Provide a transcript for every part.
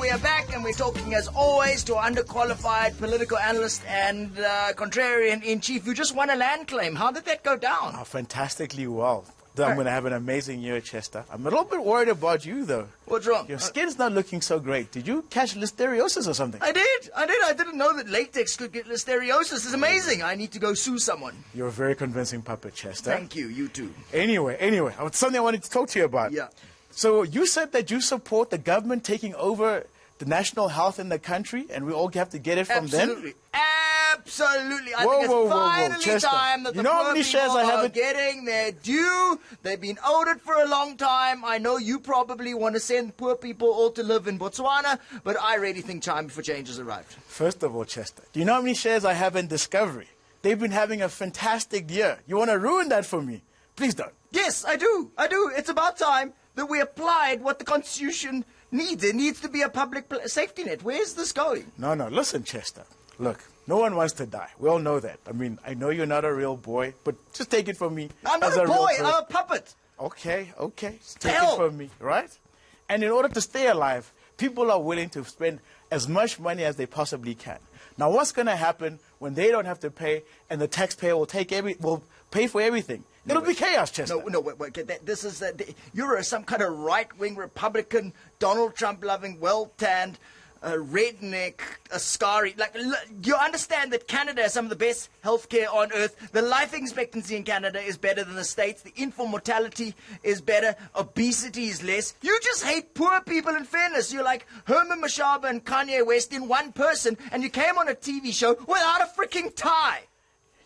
we are back, and we're talking, as always, to our underqualified political analyst and contrarian-in-chief who just won a land claim. How did that go down? Oh, fantastically well. I'm going to have an amazing year, Chester. I'm a little bit worried about you, though. What's wrong? Your skin's not looking so great. Did you catch listeriosis or something? I did. I didn't know that latex could get listeriosis. It's amazing. I need to go sue someone. You're a very convincing puppet, Chester. Thank you. You too. Anyway, it's something I wanted to talk to you about. Yeah. So you said that you support the government taking over the national health in the country, and we all have to get it from them? Absolutely. I think it's finally Chester, time that the poor people are getting their due. They've been owed it for a long time. I know you probably want to send poor people all to live in Botswana, but I really think time for change has arrived. First of all, Chester, do you know how many shares I have in Discovery? They've been having a fantastic year. You want to ruin that for me? Please don't. Yes, I do. It's about time that we applied what the Constitution needs. It needs to be a public safety net. Where's this going? No, listen, Chester. Look, no one wants to die. We all know that. I mean, I know you're not a real boy, but just take it from me. I'm not a boy. I'm a puppet. Okay. Just take it from me, right? And in order to stay alive, people are willing to spend as much money as they possibly can. Now, what's going to happen when they don't have to pay and the taxpayer will pay for everything? It'll be chaos, Chester. Wait. This is you're some kind of right-wing Republican, Donald Trump-loving, well-tanned, redneck, Askari. You understand that Canada has some of the best healthcare on earth. The life expectancy in Canada is better than the States. The infant mortality is better. Obesity is less. You just hate poor people in fairness. You're like Herman Mashaba and Kanye West in one person, and you came on a TV show without a freaking tie.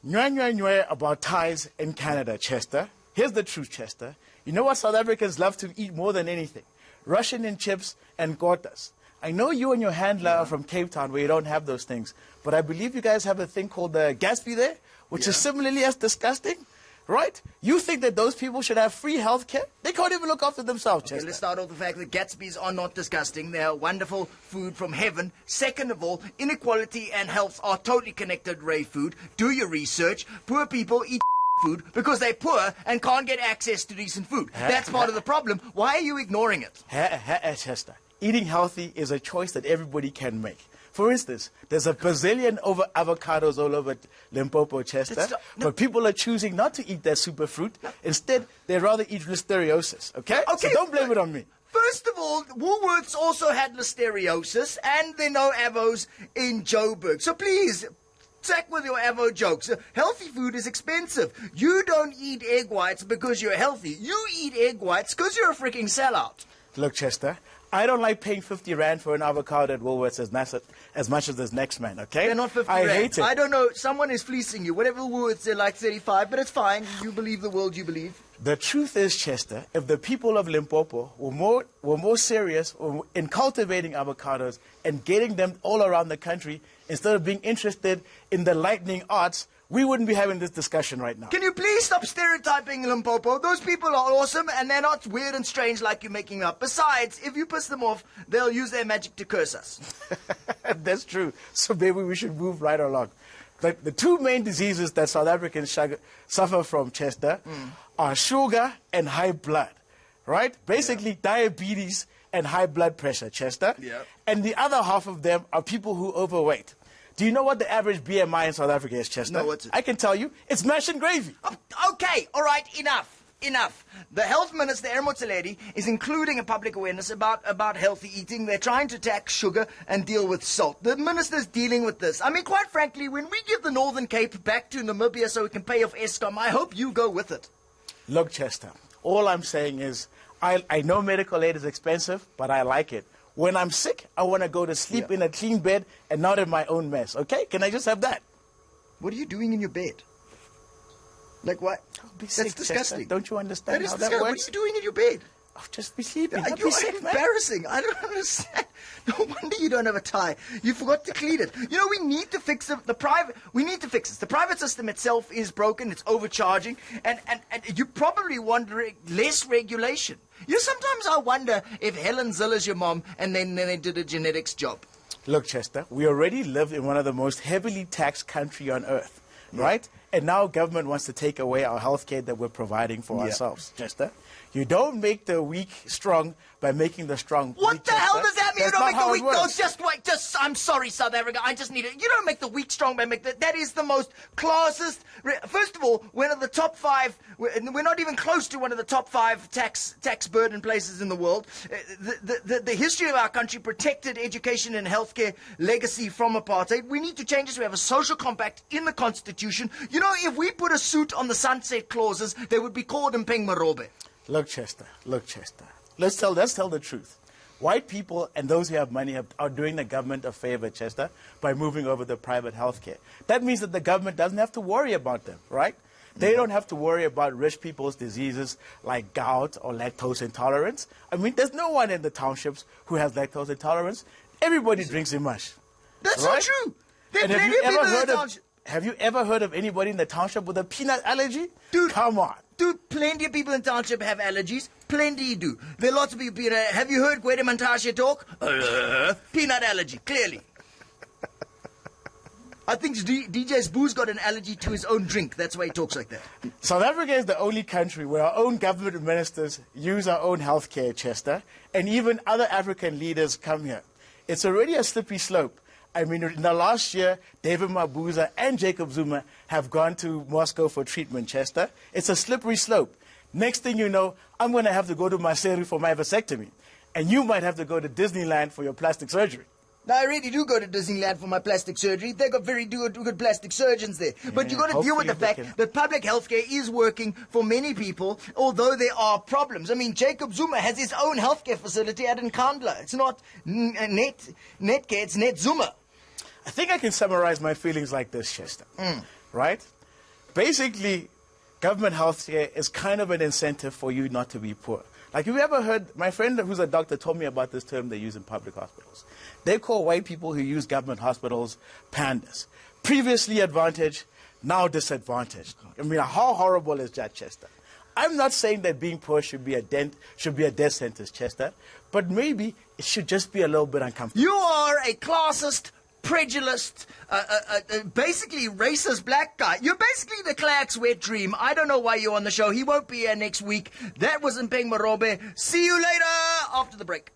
Nyeh about ties in Canada, Chester. Here's the truth, Chester. You know what South Africans love to eat more than anything? Russian and chips and gortas. I know you and your handler are from Cape Town where you don't have those things, but I believe you guys have a thing called the Gatsby there, which is similarly as disgusting, right? You think that those people should have free health care? They can't even look after themselves, Chester. Okay, let's start off the fact that Gatsbys are not disgusting. They are wonderful food from heaven. Second of all, inequality and health are totally connected, Ray Food. Do your research. Poor people eat food because they're poor and can't get access to decent food. That's part of the problem. Why are you ignoring it? Chester, eating healthy is a choice that everybody can make. For instance, there's a bazillion over avocados all over Limpopo, Chester, but people are choosing not to eat that superfruit. Instead, they rather eat listeriosis, okay? So don't blame it on me. First of all, Woolworths also had listeriosis, and there are no avos in Joburg. So please, sack with your avo jokes. Healthy food is expensive. You don't eat egg whites because you're healthy. You eat egg whites because you're a freaking sellout. Look, Chester, I don't like paying 50 Rand for an avocado at Woolworths as much as this next man, okay? They're not 50 Rand. I hate it. I don't know. Someone is fleecing you. Whatever Woolworths, they're like 35, but it's fine. You believe the world you believe. The truth is, Chester, if the people of Limpopo were more serious in cultivating avocados and getting them all around the country instead of being interested in the lightning arts, we wouldn't be having this discussion right now. Can you please stop stereotyping Limpopo? Those people are awesome, and they're not weird and strange like you're making up. Besides, if you piss them off, they'll use their magic to curse us. That's true. So maybe we should move right along. But the two main diseases that South Africans suffer from, Chester, are sugar and high blood, right? Basically, diabetes and high blood pressure, Chester. Yeah. And the other half of them are people who overweight. Do you know what the average BMI in South Africa is, Chester? No, what's it? I can tell you. It's mash and gravy. Okay, all right, enough. The health minister, Ermotsaledi, is including a public awareness about healthy eating. They're trying to tax sugar and deal with salt. The minister's dealing with this. I mean, quite frankly, when we give the Northern Cape back to Namibia so we can pay off Eskom, I hope you go with it. Look, Chester, all I'm saying is I know medical aid is expensive, but I like it. When I'm sick, I want to go to sleep in a clean bed and not in my own mess, okay? Can I just have that? What are you doing in your bed? Like what? That's sick, disgusting. Chester. Don't you understand how that works? What are you doing in your bed? I'll just be sleeping. You're embarrassing. I don't understand. No wonder you don't have a tie. You forgot to clean it. You know, we need to fix the private. We need to fix this. The private system itself is broken. It's overcharging, and you probably want less regulation. You know, sometimes I wonder if Helen Zilla's your mom, and then they did a genetics job. Look, Chester, we already live in one of the most heavily taxed country on earth, right? And now government wants to take away our health care that we're providing for ourselves, Chester. You don't make the weak strong by making the strong weak. What the hell does that mean? You That's don't not make the how it weak. No, works. just wait. I'm sorry, South Africa. I just need it. You don't make the weak strong by that is the most classist. First of all, one of the top 5. We're not even close to one of the top 5 tax burden places in the world. The history of our country protected education and healthcare legacy from apartheid. We need to change this. We have a social compact in the Constitution. You know, if we put a suit on the sunset clauses, they would be called Mpheng Marobe. Look, Chester. Let's tell the truth. White people and those who have money are doing the government a favor, Chester, by moving over to private health care. That means that the government doesn't have to worry about them, right? They don't have to worry about rich people's diseases like gout or lactose intolerance. I mean, there's no one in the townships who has lactose intolerance. Everybody drinks mush. That's right? not true. There are And plenty of people in the township. have you ever heard of anybody in the township with a peanut allergy? Dude, come on. Dude, plenty of people in township have allergies. Plenty do. There are lots of people. Have you heard Gwede Mantashe talk? Peanut allergy, clearly. I think DJ Spoo's got an allergy to his own drink. That's why he talks like that. South Africa is the only country where our own government ministers use our own healthcare, Chester, and even other African leaders come here. It's already a slippery slope. I mean, in the last year, David Mabuza and Jacob Zuma have gone to Moscow for treatment, Chester. It's a slippery slope. Next thing you know, I'm going to have to go to Maseru for my vasectomy. And you might have to go to Disneyland for your plastic surgery. Now, I really do go to Disneyland for my plastic surgery. They've got very good plastic surgeons there. But you've got to deal with the fact that public healthcare is working for many people, although there are problems. I mean, Jacob Zuma has his own healthcare facility at Nkandla. It's not Netcare, it's Net Zuma. I think I can summarize my feelings like this, Chester. Right? Basically, government healthcare is kind of an incentive for you not to be poor. Like, have you ever heard, my friend who's a doctor told me about this term they use in public hospitals. They call white people who use government hospitals pandas. Previously advantaged, now disadvantaged. I mean, how horrible is that, Chester? I'm not saying that being poor should be a death sentence, Chester, but maybe it should just be a little bit uncomfortable. You are a classist, prejudiced, basically racist black guy. You're basically the Clark's wet dream. I don't know why you're on the show. He won't be here next week. That was Mpheng Marobe. See you later after the break.